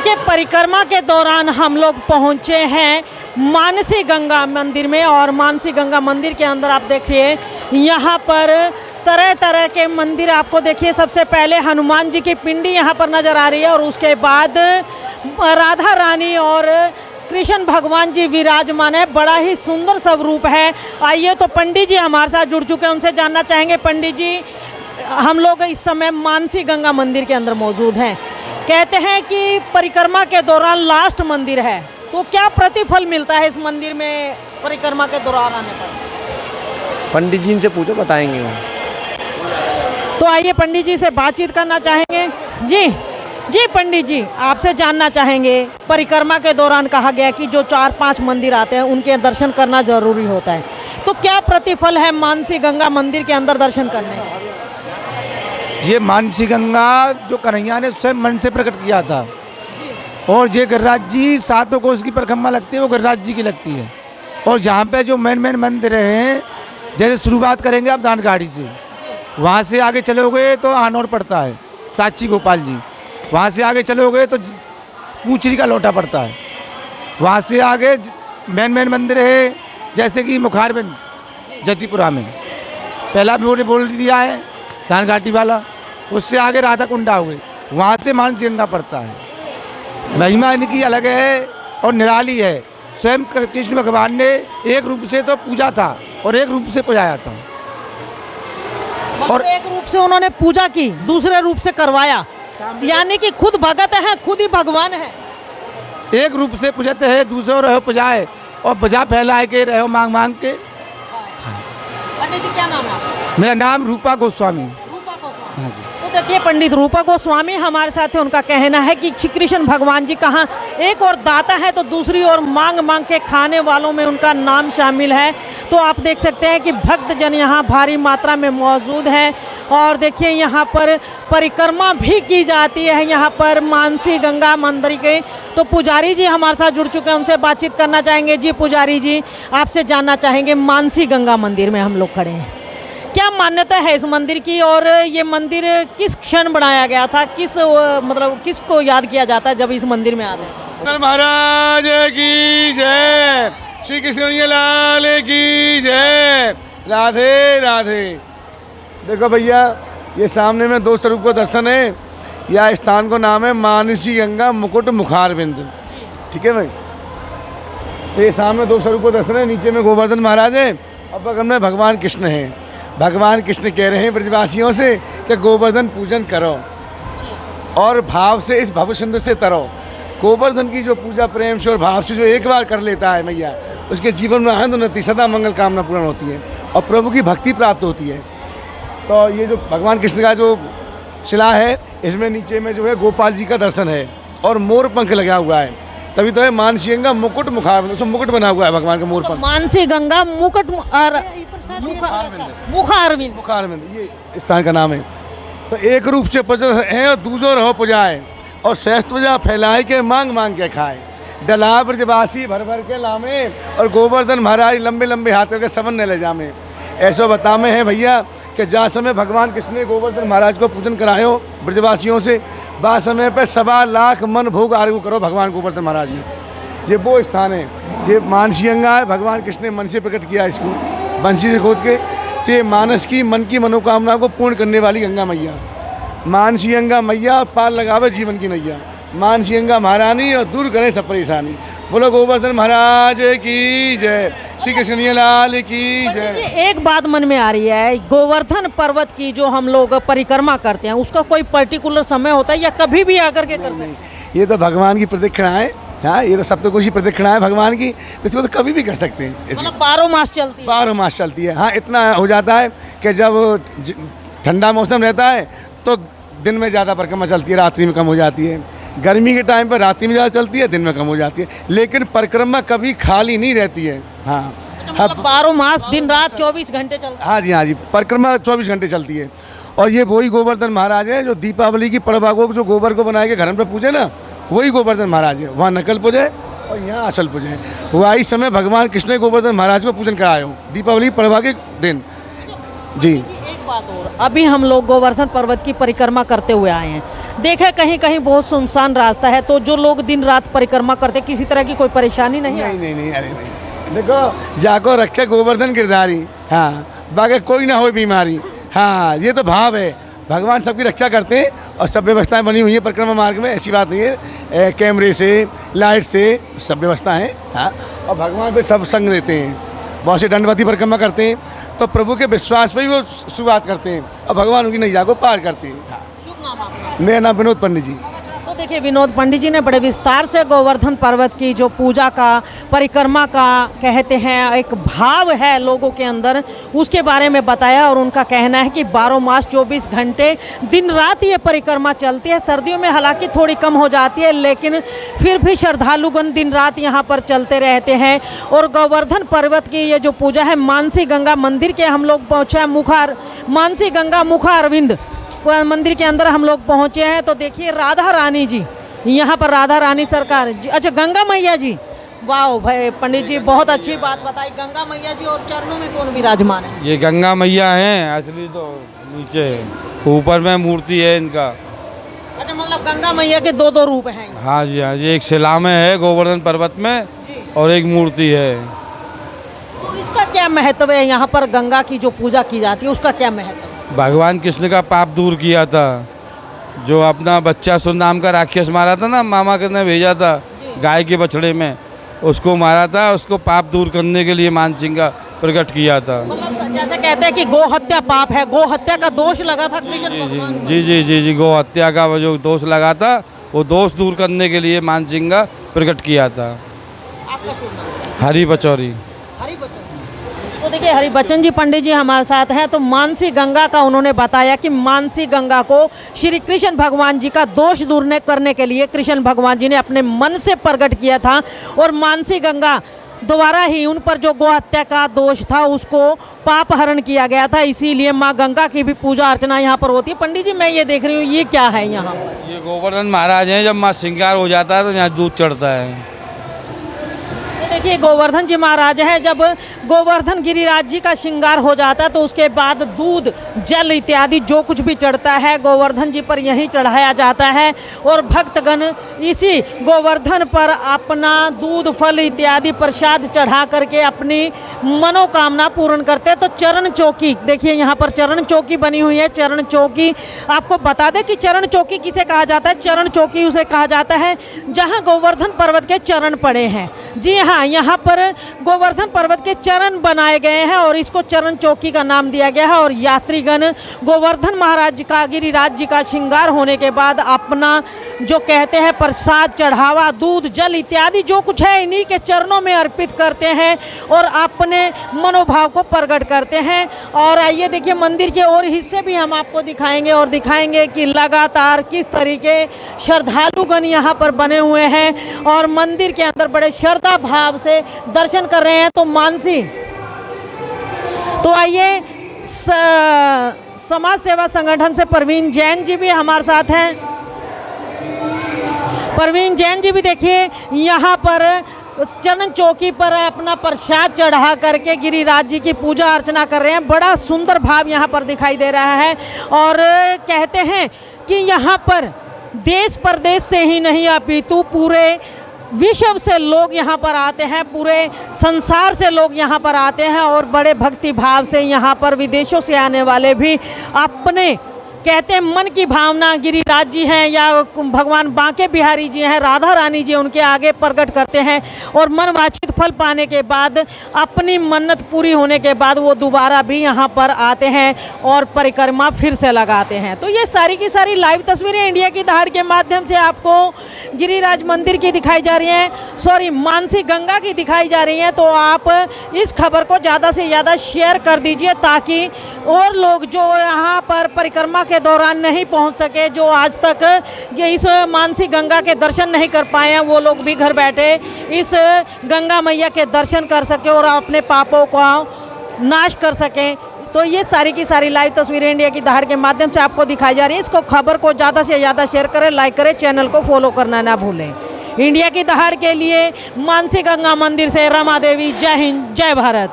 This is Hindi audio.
देखिए, परिक्रमा के दौरान हम लोग पहुंचे हैं मानसी गंगा मंदिर में, और मानसी गंगा मंदिर के अंदर आप देखिए यहाँ पर तरह तरह के मंदिर आपको देखिए। सबसे पहले हनुमान जी की पिंडी यहाँ पर नज़र आ रही है, और उसके बाद राधा रानी और कृष्ण भगवान जी विराजमान है। बड़ा ही सुंदर स्वरूप है। आइए तो पंडित जी हमारे साथ जुड़ चुके हैं, उनसे जानना चाहेंगे। पंडित जी, हम लोग इस समय मानसी गंगा मंदिर के अंदर मौजूद हैं। कहते हैं कि परिक्रमा के दौरान लास्ट मंदिर है, तो क्या प्रतिफल मिलता है इस मंदिर में परिक्रमा के दौरान आने पर? पंडित जी से पूछो, बताएंगे वो। तो आइए पंडित जी से बातचीत करना चाहेंगे। जी पंडित जी, आपसे जानना चाहेंगे, परिक्रमा के दौरान कहा गया कि जो 4-5 मंदिर आते हैं उनके दर्शन करना जरूरी होता है, तो क्या प्रतिफल है मानसी गंगा मंदिर के अंदर दर्शन करने का? ये मानसी गंगा जो कन्हैया ने स्वयं मन से प्रकट किया था, और ये गिरिराज जी 7 कोस की परिक्रमा लगती है, वो गिरिराज जी की लगती है। और जहाँ पे जो मेन मंदिर हैं, जैसे शुरुआत करेंगे आप दानगाड़ी से, वहाँ से आगे चलोगे तो आनौर पड़ता है, साक्षी गोपाल जी। वहाँ से आगे चलोगे तो पूंचरी का लोटा पड़ता है। वहाँ से आगे मेन मंदिर है, जैसे कि मुखारबिंद जतिपुरा में, पहला भी बोल दिया है दानघाटी वाला। उससे आगे राधा कुंडा हुए, वहाँ से मानसी गंगा पड़ता है। महिमा इनकी अलग है और निराली है। स्वयं कृष्ण भगवान ने एक रूप से तो पूजा था और एक रूप से पुजाया था, और एक रूप से उन्होंने पूजा की, दूसरे रूप से करवाया, यानी कि खुद भगत है, खुद ही भगवान है। एक रूप से पूजते है, दूसरे रहो पुजाए, और बजा फैलाए के रहो मांग के। पंडित जी, क्या नाम है? मेरा नाम रूपा गोस्वामी। रूपा गोस्वामी। हाँ जी। तो देखिए, पंडित रूपा गोस्वामी हमारे साथ है। उनका कहना है कि श्री कृष्ण भगवान जी कहाँ एक और दाता है, तो दूसरी ओर मांग के खाने वालों में उनका नाम शामिल है। तो आप देख सकते हैं कि भक्तजन यहाँ भारी मात्रा में मौजूद हैं, और देखिए यहाँ पर परिक्रमा भी की जाती है यहाँ पर मानसी गंगा मंदिर के। तो पुजारी जी हमारे साथ जुड़ चुके हैं, उनसे बातचीत करना चाहेंगे। जी पुजारी जी, आपसे जानना चाहेंगे, मानसी गंगा मंदिर में हम लोग खड़े हैं, क्या मान्यता है इस मंदिर की, और ये मंदिर किस क्षण बनाया गया था, किसको याद किया जाता है जब इस मंदिर में आते हैं? महाराज की जय, श्री कृष्ण लाल की जय, राधे राधे। देखो भैया, ये सामने में 2 स्वरूप को दर्शन है। यह स्थान को नाम है मानसी गंगा मुकुट मुखारबिंद। ठीक है भाई, तो ये सामने 2 स्वरूप को दर्शन है। नीचे में गोवर्धन महाराज है, और बगल में भगवान कृष्ण है। भगवान कृष्ण कह रहे हैं ब्रजवासियों से कि गोवर्धन पूजन करो और भाव से इस भव सिंधु से तरो। गोवर्धन की जो पूजा प्रेम से और भाव से जो एक बार कर लेता है मैया, उसके जीवन में आनंद उन्नति, सदा मंगल कामना पूर्ण होती है और प्रभु की भक्ति प्राप्त होती है। तो ये जो भगवान कृष्ण का जो शिला है, इसमें नीचे में जो है गोपाल जी का दर्शन है, और मोर पंख लगा हुआ है, तभी तो है मानसी गंगा मुकुट मुखारबिंद। उसमें मुकुट बना हुआ है भगवान का, मोर पंख। मानसी गंगा मुकुट मुखारबिंद ये स्थान का नाम है। तो एक रूप से पूजन है, और दूसरो रहो पुजाए, और श्रेष्ठ पूजा फैलाए के मांग के खाए। डला ब्रजवासी भर के लामे, और गोवर्धन महाराज लंबे लंबे हाथ करके सबन ले जामे। ऐसा बतामे हैं भैया कि जा समय भगवान कृष्ण ने गोवर्धन महाराज को पूजन करायो ब्रजवासियों से, बा समय पे 1.25 लाख मन भोग आरगू करो भगवान गोवर्धन महाराज ने। ये वो स्थान है, ये मानसी गंगा है। भगवान कृष्ण ने मन से प्रकट किया इसको, बंसी से खोद के। तो ये मानस की मन की मनोकामना को पूर्ण करने वाली गंगा मैया, मानसी गंगा मैया, पार लगावे जीवन की नैया। मानसी गंगा महारानी, और दूर करें सब परेशानी। बोलो गोवर्धन महाराज की जय, श्री कृष्ण लाल की जय। एक बात मन में आ रही है, गोवर्धन पर्वत की जो हम लोग परिक्रमा करते हैं, उसका कोई पर्टिकुलर समय होता है या कभी भी आकर के कर सकते हैं? ये तो भगवान की प्रदक्षिणा है। हाँ, ये तो सप्तकोशी प्रदक्षिणा है भगवान की, तो इसको तो कभी भी कर सकते हैं। मतलब 12 मास चलती है? 12 मास चलती है। हाँ, इतना हो जाता है कि जब ठंडा मौसम रहता है तो दिन में ज़्यादा परिक्रमा चलती है, रात्रि में कम हो जाती है। गर्मी के टाइम पर रात्रि में ज़्यादा चलती है, दिन में कम हो जाती है, लेकिन परिक्रमा कभी खाली नहीं रहती है। हाँ, मतलब 12 मास दिन रात 24 घंटे चलती है? हाँ जी, हाँ जी, परिक्रमा 24 घंटे चलती है। और ये वही गोवर्धन महाराज है जो दीपावली की पड़वागों को जो गोबर को बना के घर में पूजे ना, वही गोवर्धन महाराज है। वहाँ नकल पूजे और यहाँ असल पूजे। वही समय भगवान कृष्ण ने गोवर्धन महाराज को पूजन कराया हो दीपावली पड़वा के दिन। जी, एक बात और, अभी हम लोग गोवर्धन पर्वत की परिक्रमा करते हुए आए हैं, देखे कहीं कहीं बहुत सुनसान रास्ता है, तो जो लोग दिन रात परिक्रमा करते किसी तरह की कोई परेशानी नहीं है? नहीं, अरे नहीं, देखो जाको रखे गोवर्धन गिरधारी, हाँ बाकी कोई ना हो बीमारी, हाँ ये तो भाव है। भगवान सबकी रक्षा करते हैं और सब व्यवस्थाएं बनी हुई है परिक्रमा मार्ग में, ऐसी बात नहीं है। कैमरे से, लाइट से सब व्यवस्था है, हाँ। और भगवान पे सब संग देते हैं, बहुत से दंडवती परिक्रमा करते हैं, तो प्रभु के विश्वास पे ही वो शुरुआत करते हैं और भगवान उनकी नैया को पार करते हैं। हाँ। शुभ नाम आपका? मेरा नाम विनोद पंडित जी। तो देखिए विनोद पंडित जी ने बड़े विस्तार से गोवर्धन पर्वत की जो पूजा का, परिक्रमा का कहते हैं एक भाव है लोगों के अंदर, उसके बारे में बताया। और उनका कहना है कि 12 मास 24 घंटे दिन रात ये परिक्रमा चलती है। सर्दियों में हालांकि थोड़ी कम हो जाती है, लेकिन फिर भी श्रद्धालुगण दिन रात यहाँ पर चलते रहते हैं। और गोवर्धन पर्वत की ये जो पूजा है, मानसी गंगा मंदिर के हम लोग पहुँचे हैं, मानसी गंगा मुखा अरविंद मंदिर के अंदर हम लोग पहुंचे हैं। तो देखिए राधा रानी जी, यहाँ पर राधा रानी सरकार जी, अच्छा गंगा मैया जी, वाह भाई पंडित जी बहुत अच्छी बात बताई। गंगा मैया जी और चरणों में कौन विराजमान है? ये गंगा मैया हैं, असली तो नीचे ऊपर में मूर्ति है इनका। अच्छा मतलब गंगा मैया के दो रूप हैं? हाँ जी, हाँ जी, एक शिला में है गोवर्धन पर्वत में जी। और एक मूर्ति है। तो इसका क्या महत्व है? यहाँ पर गंगा की जो पूजा की जाती है उसका क्या महत्व है? भगवान कृष्ण का पाप दूर किया था, जो अपना बच्चा सुन नाम का राक्षस मारा था ना, मामा ने भेजा था गाय के बछड़े में, उसको मारा था, उसको पाप दूर करने के लिए मानसिंह का प्रकट किया था। मतलब जैसे कहते हैं कि गो हत्या पाप है, गो हत्या का दोष लगा था कृष्ण भगवान को। जी, गो हत्या का जो दोष लगा था, वो दोष दूर करने के लिए मानसिंह का प्रकट किया था। आपका शुभ नाम? हरि बचौरी। हरि बच्चन। तो देखिए हरि बच्चन जी पंडित जी हमारे साथ हैं। तो मानसी गंगा का उन्होंने बताया कि मानसी गंगा को श्री कृष्ण भगवान जी का दोष दूर करने के लिए कृष्ण भगवान जी ने अपने मन से प्रकट किया था। और मानसी गंगा द्वारा ही उन पर जो गो हत्या का दोष था उसको पाप हरण किया गया था, इसीलिए माँ गंगा की भी पूजा अर्चना यहाँ पर होती है। पंडित जी मैं ये देख रही हूँ, ये क्या है यहाँ पर? ये गोवर्धन महाराज हैं, जब माँ श्रृंगार हो जाता है तो यहाँ दूध चढ़ता है। देखिए गोवर्धन जी महाराज है, जब गोवर्धन गिरिराज जी का श्रृंगार हो जाता है तो उसके बाद दूध, जल इत्यादि जो कुछ भी चढ़ता है गोवर्धन जी पर यहीं चढ़ाया जाता है। और भक्तगण इसी गोवर्धन पर अपना दूध, फल इत्यादि प्रसाद चढ़ा करके अपनी मनोकामना पूर्ण करते हैं। तो चरण चौकी देखिए, यहाँ पर चरण चौकी बनी हुई है। चरण चौकी आपको बता दें कि चरण चौकी किसे कहा जाता है? चरण चौकी उसे कहा जाता है जहाँ गोवर्धन पर्वत के चरण पड़े हैं। जी हाँ, यहाँ पर गोवर्धन पर्वत के चरण बनाए गए हैं और इसको चरण चौकी का नाम दिया गया है। और यात्रीगण गोवर्धन महाराज का, गिरिराज जी का श्रृंगार होने के बाद अपना जो कहते हैं प्रसाद, चढ़ावा, दूध, जल इत्यादि जो कुछ है इन्हीं के चरणों में अर्पित करते हैं और अपने मनोभाव को प्रकट करते हैं। और आइए देखिए मंदिर के और हिस्से भी हम आपको दिखाएंगे और दिखाएंगे कि लगातार किस तरीके श्रद्धालुगण यहाँ पर बने हुए हैं और मंदिर के अंदर बड़े श्रद्धा भाव से दर्शन कर रहे हैं। तो मानसी, तो आइए समाज सेवा संगठन से प्रवीण जैन जी भी हमारे साथ हैं। प्रवीण जैन जी भी देखिए यहाँ पर चरण चौकी पर अपना प्रसाद चढ़ा करके गिरिराज जी की पूजा अर्चना कर रहे हैं। बड़ा सुंदर भाव यहाँ पर दिखाई दे रहा है। और कहते हैं कि यहाँ पर देश प्रदेश से ही नहीं अपितु पूरे विश्व से लोग यहाँ पर आते हैं, पूरे संसार से लोग यहाँ पर आते हैं और बड़े भक्ति भाव से यहाँ पर विदेशों से आने वाले भी अपने कहते हैं मन की भावना गिरिराज जी हैं या भगवान बांके बिहारी जी हैं, राधा रानी जी उनके आगे प्रकट करते हैं और मनवांछित फल पाने के बाद, अपनी मन्नत पूरी होने के बाद वो दोबारा भी यहाँ पर आते हैं और परिक्रमा फिर से लगाते हैं। तो ये सारी की सारी लाइव तस्वीरें इंडिया की दहाड़ के माध्यम से आपको गिरिराज मंदिर की दिखाई जा रही हैं, सॉरी मानसी गंगा की दिखाई जा रही हैं। तो आप इस खबर को ज़्यादा से ज़्यादा शेयर कर दीजिए ताकि और लोग जो यहाँ पर परिक्रमा के दौरान नहीं पहुंच सके, जो आज तक ये इस मानसी गंगा के दर्शन नहीं कर पाए हैं, वो लोग भी घर बैठे इस गंगा मैया के दर्शन कर सके और अपने पापों को नाश कर सकें। तो ये सारी की सारी लाइव तस्वीरें इंडिया की दहाड़ के माध्यम से आपको दिखाई जा रही है। इसको खबर को ज़्यादा से ज़्यादा शेयर करें, लाइक करें, चैनल को फॉलो करना ना भूलें। इंडिया की दहाड़ के लिए मानसी गंगा मंदिर से रमा देवी, जय हिंद, जय भारत।